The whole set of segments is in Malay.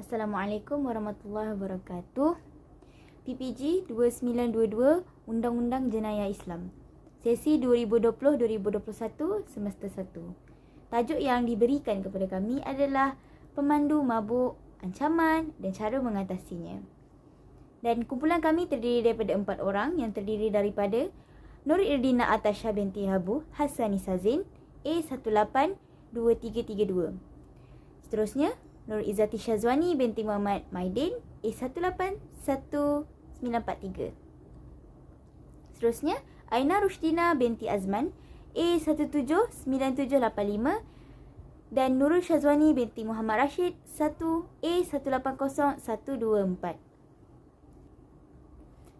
Assalamualaikum warahmatullahi wabarakatuh. PPG 2922 Undang-Undang Jenayah Islam. Sesi 2020-2021 semester 1. Tajuk yang diberikan kepada kami adalah pemandu mabuk, ancaman dan cara mengatasinya. Dan kumpulan kami terdiri daripada 4 orang yang terdiri daripada Nur Irdina Atasha binti Habu Hassani Sazin A182332. Seterusnya Nur Izzati Syazwani binti Muhammad Maidin A181943. Seterusnya Aina Rushdina binti Azman A179785 dan Nurul Syazwani binti Muhammad Rashid 1 A180124.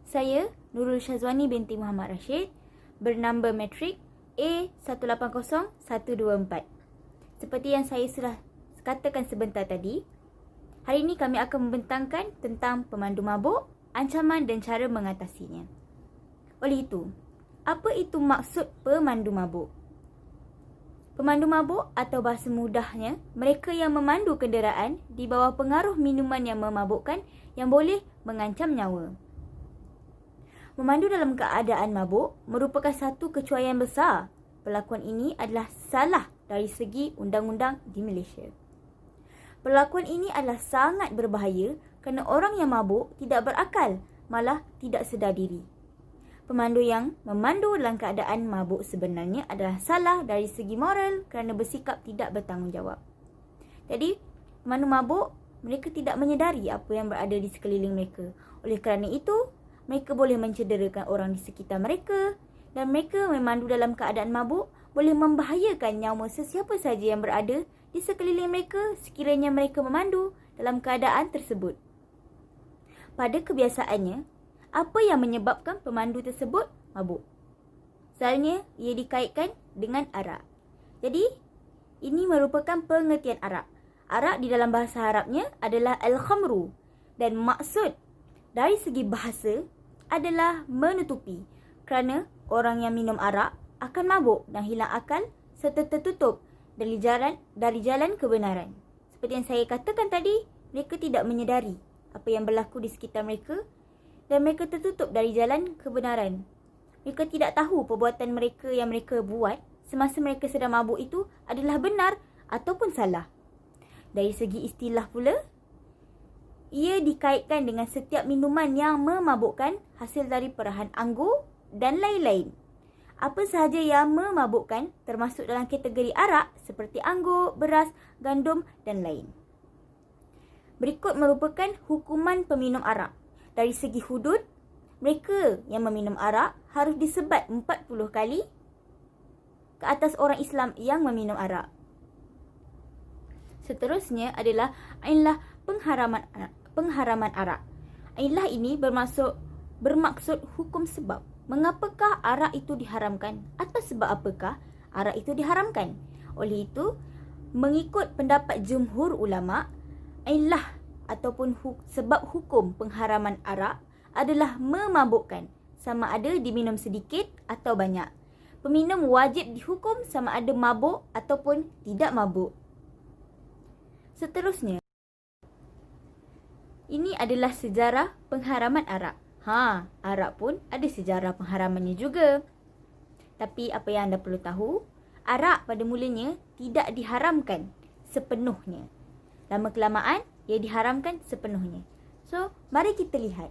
Saya Nurul Syazwani binti Muhammad Rashid bernamba matrik A180124. Seperti yang saya sudah katakan sebentar tadi, hari ini kami akan membentangkan tentang pemandu mabuk, ancaman dan cara mengatasinya. Oleh itu, apa itu maksud pemandu mabuk? Pemandu mabuk atau bahasa mudahnya, mereka yang memandu kenderaan di bawah pengaruh minuman yang memabukkan yang boleh mengancam nyawa. Memandu dalam keadaan mabuk merupakan satu kecuaian besar. Perlakuan ini adalah salah dari segi undang-undang di Malaysia. Perlakuan ini adalah sangat berbahaya kerana orang yang mabuk tidak berakal, malah tidak sedar diri. Pemandu yang memandu dalam keadaan mabuk sebenarnya adalah salah dari segi moral kerana bersikap tidak bertanggungjawab. Jadi, pemandu mabuk, mereka tidak menyedari apa yang berada di sekeliling mereka. Oleh kerana itu, mereka boleh mencederakan orang di sekitar mereka dan mereka memandu dalam keadaan mabuk boleh membahayakan nyawa sesiapa saja yang berada di sekeliling mereka sekiranya mereka memandu dalam keadaan tersebut. Pada kebiasaannya, apa yang menyebabkan pemandu tersebut mabuk? Misalnya, ia dikaitkan dengan arak. Jadi, ini merupakan pengertian arak. Arak di dalam bahasa Arabnya adalah al-khamru dan maksud dari segi bahasa adalah menutupi kerana orang yang minum arak akan mabuk dan hilang akal serta tertutup dari jalan kebenaran. Seperti yang saya katakan tadi, mereka tidak menyedari apa yang berlaku di sekitar mereka dan mereka tertutup dari jalan kebenaran. Mereka tidak tahu perbuatan mereka yang mereka buat semasa mereka sedang mabuk itu adalah benar ataupun salah. Dari segi istilah pula, ia dikaitkan dengan setiap minuman yang memabukkan hasil dari perahan anggur dan lain-lain. Apa sahaja yang memabukkan termasuk dalam kategori arak seperti anggur, beras, gandum dan lain. Berikut merupakan hukuman peminum arak. Dari segi hudud, mereka yang meminum arak harus disebat 40 kali ke atas orang Islam yang meminum arak. Seterusnya adalah ainlah pengharaman arak. Ainlah ini bermaksud hukum sebab. Mengapakah arak itu diharamkan? Atas sebab apakah arak itu diharamkan? Oleh itu, mengikut pendapat jumhur ulama, illah ataupun sebab hukum pengharaman arak adalah memabukkan, sama ada diminum sedikit atau banyak. Peminum wajib dihukum sama ada mabuk ataupun tidak mabuk. Seterusnya, ini adalah sejarah pengharaman arak. Arak pun ada sejarah pengharamannya juga. Tapi apa yang anda perlu tahu, arak pada mulanya tidak diharamkan sepenuhnya. Lama-kelamaan, ia diharamkan sepenuhnya. So, mari kita lihat.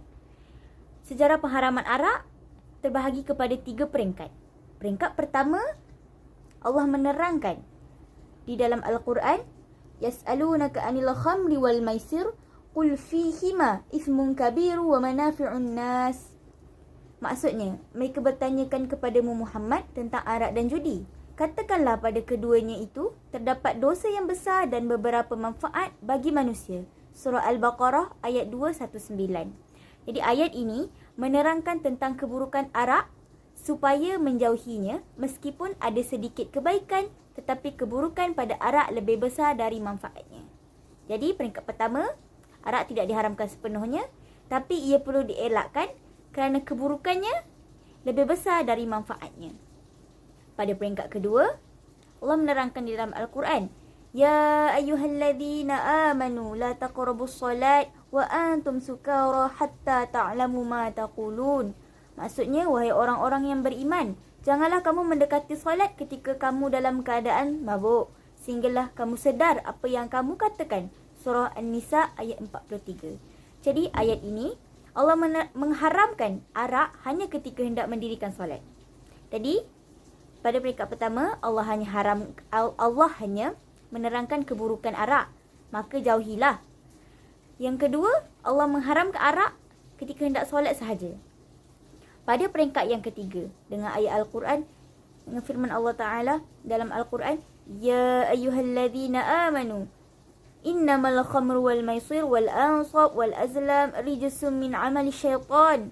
Sejarah pengharaman arak terbahagi kepada 3 peringkat. Peringkat pertama, Allah menerangkan di dalam Al-Quran, Yas'alunaka 'anil khamri wal maisir Qul fihima ismun kabiru wa manafi'un nas. Maksudnya, mereka bertanyakan kepadamu Muhammad tentang arak dan judi. Katakanlah pada keduanya itu terdapat dosa yang besar dan beberapa manfaat bagi manusia. Surah Al-Baqarah ayat 219. Jadi ayat ini menerangkan tentang keburukan arak supaya menjauhinya meskipun ada sedikit kebaikan tetapi keburukan pada arak lebih besar dari manfaatnya. Jadi peringkat pertama, arak tidak diharamkan sepenuhnya, tapi ia perlu dielakkan kerana keburukannya lebih besar dari manfaatnya. Pada peringkat kedua, Allah menerangkan di dalam Al-Quran, Ya ayyuhalladzina amanu la taqrabus salat wa antum sukara hatta ta'lamu ma taqulun. Maksudnya, wahai orang-orang yang beriman, janganlah kamu mendekati solat ketika kamu dalam keadaan mabuk, sehinggalah kamu sedar apa yang kamu katakan. Surah An-Nisa ayat 43. Jadi ayat ini Allah mengharamkan arak hanya ketika hendak mendirikan solat. Jadi pada peringkat pertama, Allah hanya menerangkan keburukan arak, maka jauhilah. Yang kedua, Allah mengharamkan arak ketika hendak solat sahaja. Pada peringkat yang ketiga, dengan ayat Al-Quran, dengan firman Allah Ta'ala dalam Al-Quran, Ya ayyuhalladzina amanu, innamal khamru wal maisir wal ansab wal azlam rijsum min amali syaitan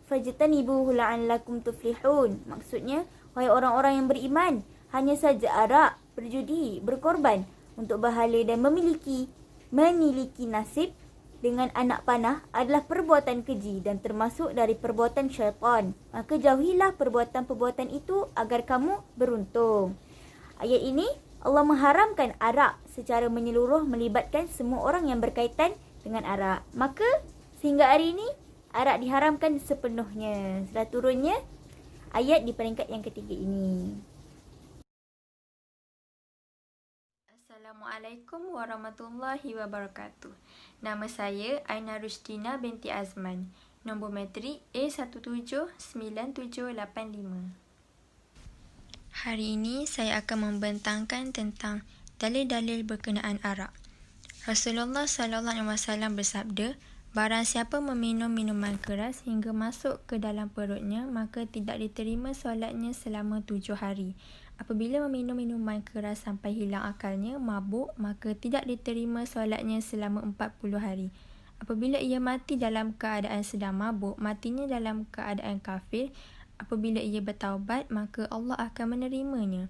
fajtanibuhu la'allakum tuflihun. Maksudnya, wahai orang-orang yang beriman, hanya saja arak, berjudi, berkorban untuk berhala dan memiliki nasib dengan anak panah adalah perbuatan keji dan termasuk dari perbuatan syaitan. Maka jauhilah perbuatan-perbuatan itu agar kamu beruntung. Ayat ini Allah mengharamkan arak secara menyeluruh, melibatkan semua orang yang berkaitan dengan arak. Maka sehingga hari ini arak diharamkan sepenuhnya. Setelah turunnya ayat di peringkat yang ketiga ini. Assalamualaikum warahmatullahi wabarakatuh. Nama saya Aina Rushdina binti Azman. Nombor matrik A179785. Hari ini saya akan membentangkan tentang dalil-dalil berkenaan arak. Rasulullah SAW bersabda, barang siapa meminum minuman keras hingga masuk ke dalam perutnya, maka tidak diterima solatnya selama 7 hari. Apabila meminum minuman keras sampai hilang akalnya, mabuk, maka tidak diterima solatnya selama 40 hari. Apabila ia mati dalam keadaan sedang mabuk, matinya dalam keadaan kafir. Apabila ia bertaubat, maka Allah akan menerimanya.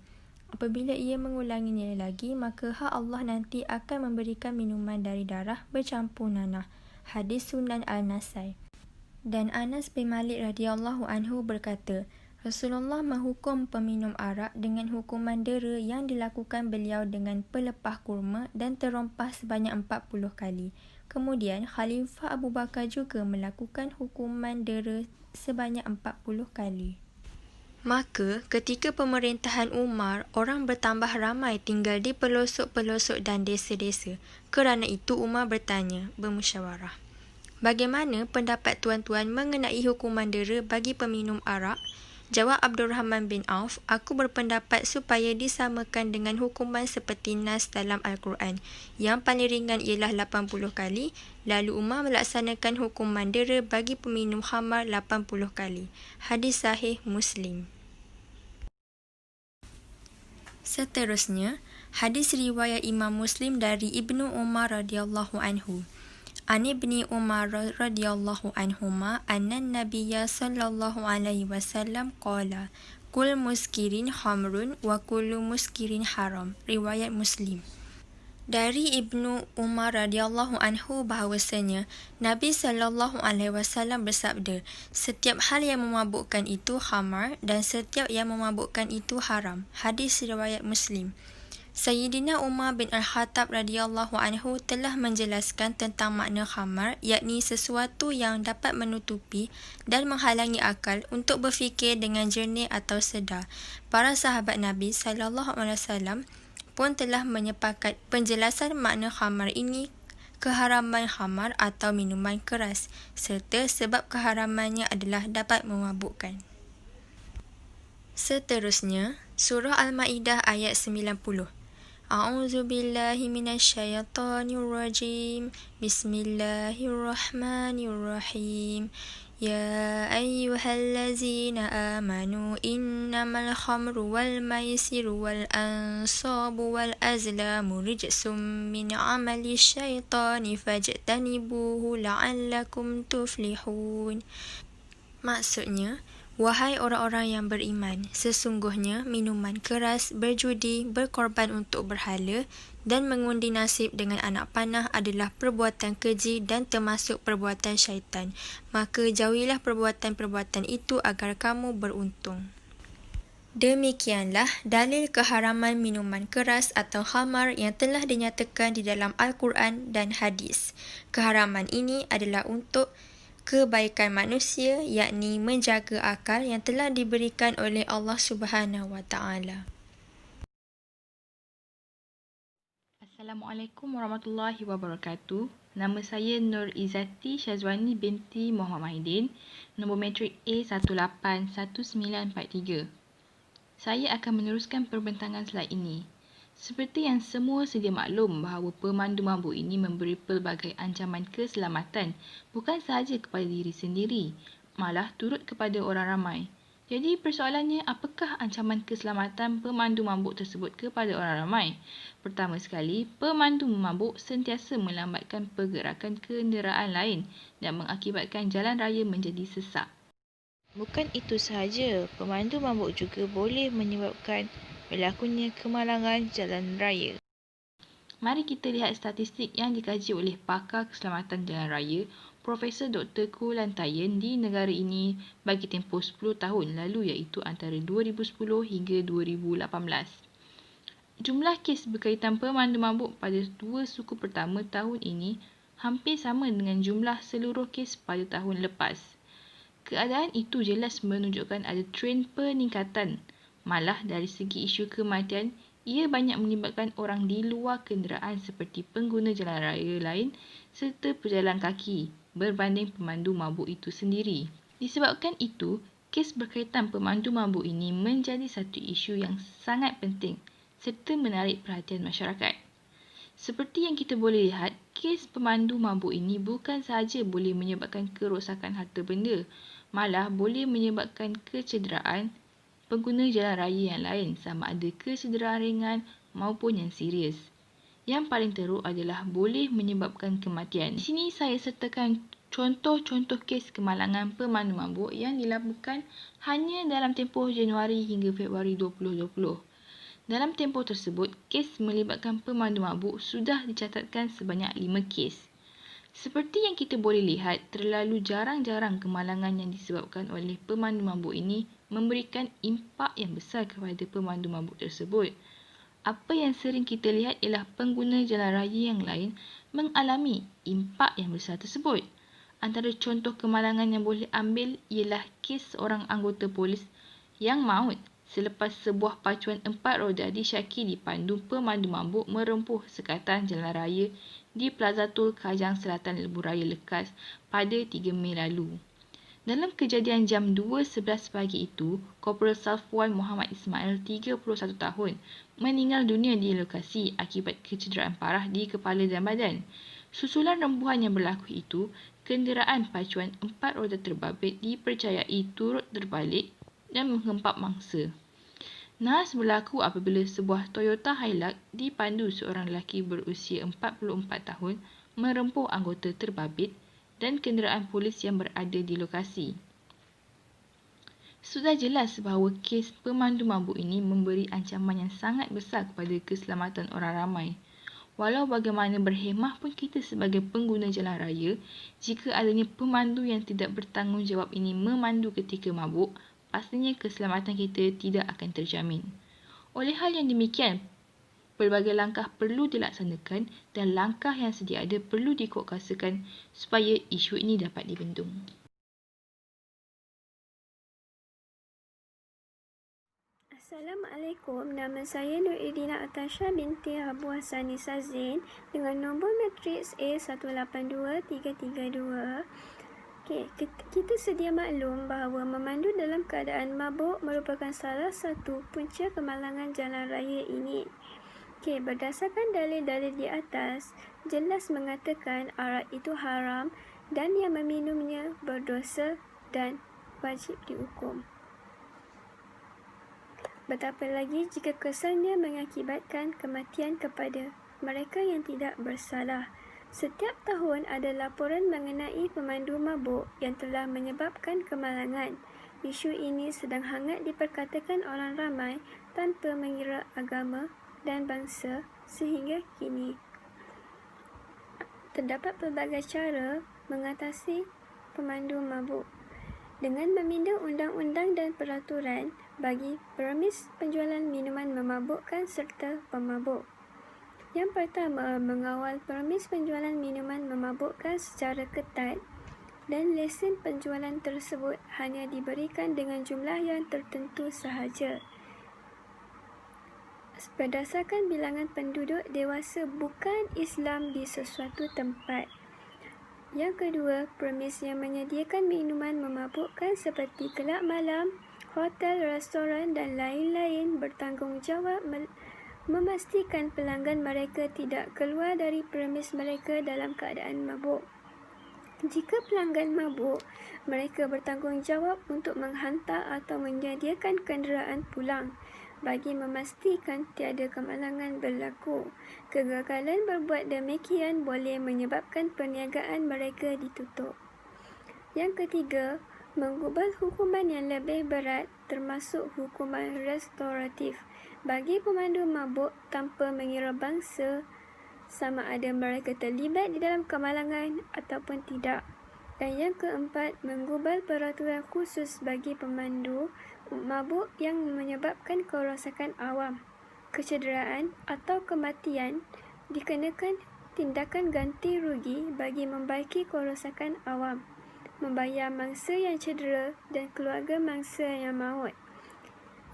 Apabila ia mengulanginya lagi, maka hak Allah nanti akan memberikan minuman dari darah bercampur nanah. Hadis Sunan Al-Nasai. Dan Anas bin Malik radhiyallahu anhu berkata, Rasulullah menghukum peminum arak dengan hukuman dera yang dilakukan beliau dengan pelepah kurma dan terompah sebanyak 40 kali. Kemudian Khalifah Abu Bakar juga melakukan hukuman dera sebanyak 40 kali. Maka ketika pemerintahan Umar, orang bertambah ramai tinggal di pelosok-pelosok dan desa-desa. Kerana itu Umar bermusyawarah. Bagaimana pendapat tuan-tuan mengenai hukuman dera bagi peminum arak? Jawab Abdurrahman bin Auf, aku berpendapat supaya disamakan dengan hukuman seperti nas dalam Al-Quran. Yang paling ringan ialah 80 kali, lalu Umar melaksanakan hukuman dera bagi peminum khamar 80 kali. Hadis sahih Muslim. Seterusnya, hadis riwayat Imam Muslim dari Ibnu Umar radhiyallahu anhu. An Ibni Umar radhiyallahu anhuma anna Nabiyya sallallahu alaihi wasallam qala kul muskirin khamrun wa kullu muskirin haram. Riwayat Muslim. Dari Ibnu Umar radhiyallahu anhu bahawasanya Nabi sallallahu alaihi wasallam bersabda, setiap hal yang memabukkan itu khamar dan setiap yang memabukkan itu haram. Hadis riwayat Muslim. Sayyidina Umar bin Al-Khattab radhiyallahu anhu telah menjelaskan tentang makna khamar, yakni sesuatu yang dapat menutupi dan menghalangi akal untuk berfikir dengan jernih atau sedar. Para sahabat Nabi sallallahu alaihi wasallam pun telah menyepakat penjelasan makna khamar ini, keharaman khamar atau minuman keras, serta sebab keharamannya adalah dapat memabukkan. Seterusnya, surah Al-Maidah ayat 90. A'udzu billahi minasyaitonir rajim. Bismillahirrahmanirrahim. Ya ayyuhallazina amanu innamal khamru wal maisiru wal ansabu wal azlamu rijsum min amali syaitani fajtanibuhu la'allakum tuflihun. Maksudnya, wahai orang-orang yang beriman, sesungguhnya minuman keras, berjudi, berkorban untuk berhala dan mengundi nasib dengan anak panah adalah perbuatan keji dan termasuk perbuatan syaitan. Maka jauhilah perbuatan-perbuatan itu agar kamu beruntung. Demikianlah dalil keharaman minuman keras atau khamar yang telah dinyatakan di dalam Al-Quran dan hadis. Keharaman ini adalah untuk kebaikan manusia, yakni menjaga akal yang telah diberikan oleh Allah Subhanahu Wa Taala. Assalamualaikum warahmatullahi wabarakatuh. Nama saya Nur Izzati Syazwani binti Muhammad Mahidin, nombor matrik A181943. Saya akan meneruskan perbincangan slide ini. Seperti yang semua sedia maklum bahawa pemandu mabuk ini memberi pelbagai ancaman keselamatan bukan sahaja kepada diri sendiri, malah turut kepada orang ramai. Jadi persoalannya, apakah ancaman keselamatan pemandu mabuk tersebut kepada orang ramai? Pertama sekali, pemandu mabuk sentiasa melambatkan pergerakan kenderaan lain dan mengakibatkan jalan raya menjadi sesak. Bukan itu sahaja, pemandu mabuk juga boleh menyebabkan berlakunya kemalangan jalan raya. Mari kita lihat statistik yang dikaji oleh pakar keselamatan jalan raya Profesor Dr. Kulantayan di negara ini bagi tempoh 10 tahun lalu, iaitu antara 2010 hingga 2018. Jumlah kes berkaitan pemandu mabuk pada dua suku pertama tahun ini hampir sama dengan jumlah seluruh kes pada tahun lepas. Keadaan itu jelas menunjukkan ada trend peningkatan. Malah dari segi isu kematian, ia banyak melibatkan orang di luar kenderaan seperti pengguna jalan raya lain serta pejalan kaki berbanding pemandu mabuk itu sendiri. Disebabkan itu, kes berkaitan pemandu mabuk ini menjadi satu isu yang sangat penting serta menarik perhatian masyarakat. Seperti yang kita boleh lihat, kes pemandu mabuk ini bukan sahaja boleh menyebabkan kerosakan harta benda, malah boleh menyebabkan kecederaan pengguna jalan raya yang lain, sama ada kecederaan ringan maupun yang serius. Yang paling teruk adalah boleh menyebabkan kematian. Di sini saya sertakan contoh-contoh kes kemalangan pemandu mabuk yang dilakukan hanya dalam tempoh Januari hingga Februari 2020. Dalam tempoh tersebut, kes melibatkan pemandu mabuk sudah dicatatkan sebanyak 5 kes. Seperti yang kita boleh lihat, terlalu jarang-jarang kemalangan yang disebabkan oleh pemandu mabuk ini memberikan impak yang besar kepada pemandu mabuk tersebut. Apa yang sering kita lihat ialah pengguna jalan raya yang lain mengalami impak yang besar tersebut. Antara contoh kemalangan yang boleh ambil ialah kes seorang anggota polis yang maut selepas sebuah pacuan 4 roda disyaki dipandu pemandu mabuk merempuh sekatan jalan raya di Plaza Tol Kajang Selatan Lebuh Raya Lekas pada 3 Mei lalu. Dalam kejadian jam 2.11 pagi itu, Korporal Safwan Muhammad Ismail, 31 tahun, meninggal dunia di lokasi akibat kecederaan parah di kepala dan badan. Susulan rembuhan yang berlaku itu, kenderaan pacuan 4 roda terbabit dipercayai turut terbalik dan menghempap mangsa. Nahas berlaku apabila sebuah Toyota Hilux dipandu seorang lelaki berusia 44 tahun merempuh anggota terbabit dan kenderaan polis yang berada di lokasi. Sudah jelas bahawa kes pemandu mabuk ini memberi ancaman yang sangat besar kepada keselamatan orang ramai. Walau bagaimana berhemah pun kita sebagai pengguna jalan raya, jika adanya pemandu yang tidak bertanggungjawab ini memandu ketika mabuk, pastinya keselamatan kita tidak akan terjamin. Oleh hal yang demikian, pelbagai langkah perlu dilaksanakan dan langkah yang sedia ada perlu dikokasakan supaya isu ini dapat dibendung. Assalamualaikum, nama saya Nur Idina Atasha binti Abu Hassan Nisa Zain dengan nombor matriks A182332. Kita sedia maklum bahawa memandu dalam keadaan mabuk merupakan salah satu punca kemalangan jalan raya ini. Berdasarkan dalil-dalil di atas, jelas mengatakan arak itu haram dan yang meminumnya berdosa dan wajib dihukum. Betapa lagi jika kesannya mengakibatkan kematian kepada mereka yang tidak bersalah. Setiap tahun ada laporan mengenai pemandu mabuk yang telah menyebabkan kemalangan. Isu ini sedang hangat diperkatakan orang ramai tanpa mengira agama dan bangsa sehingga kini. Terdapat pelbagai cara mengatasi pemandu mabuk dengan meminda undang-undang dan peraturan bagi premis penjualan minuman memabukkan serta pemabuk. Yang pertama, mengawal premis penjualan minuman memabukkan secara ketat dan lesen penjualan tersebut hanya diberikan dengan jumlah yang tertentu sahaja. Berdasarkan bilangan penduduk dewasa bukan Islam di sesuatu tempat. Yang kedua, premis yang menyediakan minuman memabukkan seperti kelab malam, hotel, restoran dan lain-lain bertanggungjawab memastikan pelanggan mereka tidak keluar dari premis mereka dalam keadaan mabuk. Jika pelanggan mabuk, mereka bertanggungjawab untuk menghantar atau menyediakan kenderaan pulang bagi memastikan tiada kemalangan berlaku. Kegagalan berbuat demikian boleh menyebabkan perniagaan mereka ditutup. Yang ketiga, menggubal hukuman yang lebih berat termasuk hukuman restoratif bagi pemandu mabuk tanpa mengira bangsa sama ada mereka terlibat di dalam kemalangan ataupun tidak. Dan yang keempat, menggubal peraturan khusus bagi pemandu mabuk yang menyebabkan kerosakan awam, kecederaan atau kematian, dikenakan tindakan ganti rugi bagi membaiki kerosakan awam, membayar mangsa yang cedera dan keluarga mangsa yang maut.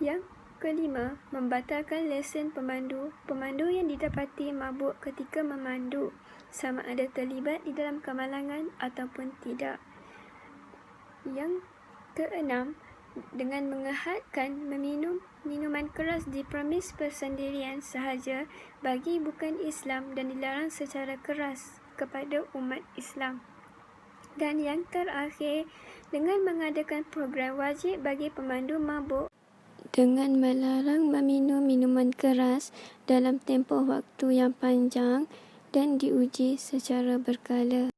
Yang kelima, membatalkan lesen pemandu yang didapati mabuk ketika memandu, sama ada terlibat di dalam kemalangan ataupun tidak. Yang keenam, dengan mengehadkan meminum minuman keras di premis persendirian sahaja bagi bukan Islam dan dilarang secara keras kepada umat Islam. Dan yang terakhir, dengan mengadakan program wajib bagi pemandu mabuk dengan melarang meminum minuman keras dalam tempoh waktu yang panjang dan diuji secara berkala.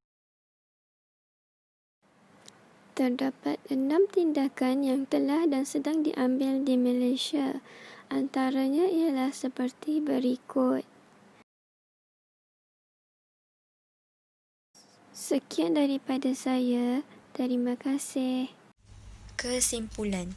Terdapat 6 tindakan yang telah dan sedang diambil di Malaysia. Antaranya ialah seperti berikut. Sekian daripada saya. Terima kasih. Kesimpulan.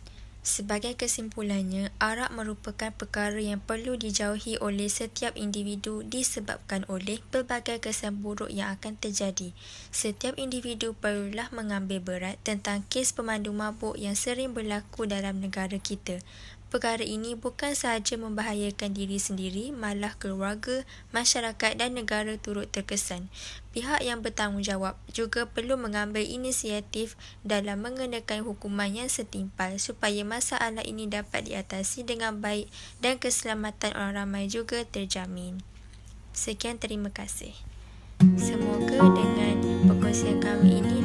Sebagai kesimpulannya, arak merupakan perkara yang perlu dijauhi oleh setiap individu disebabkan oleh pelbagai kesan buruk yang akan terjadi. Setiap individu perlulah mengambil berat tentang kes pemandu mabuk yang sering berlaku dalam negara kita. Perkara ini bukan sahaja membahayakan diri sendiri, malah keluarga, masyarakat dan negara turut terkesan. Pihak yang bertanggungjawab juga perlu mengambil inisiatif dalam mengenakan hukuman yang setimpal supaya masalah ini dapat diatasi dengan baik dan keselamatan orang ramai juga terjamin. Sekian, terima kasih. Semoga dengan perkongsian kami ini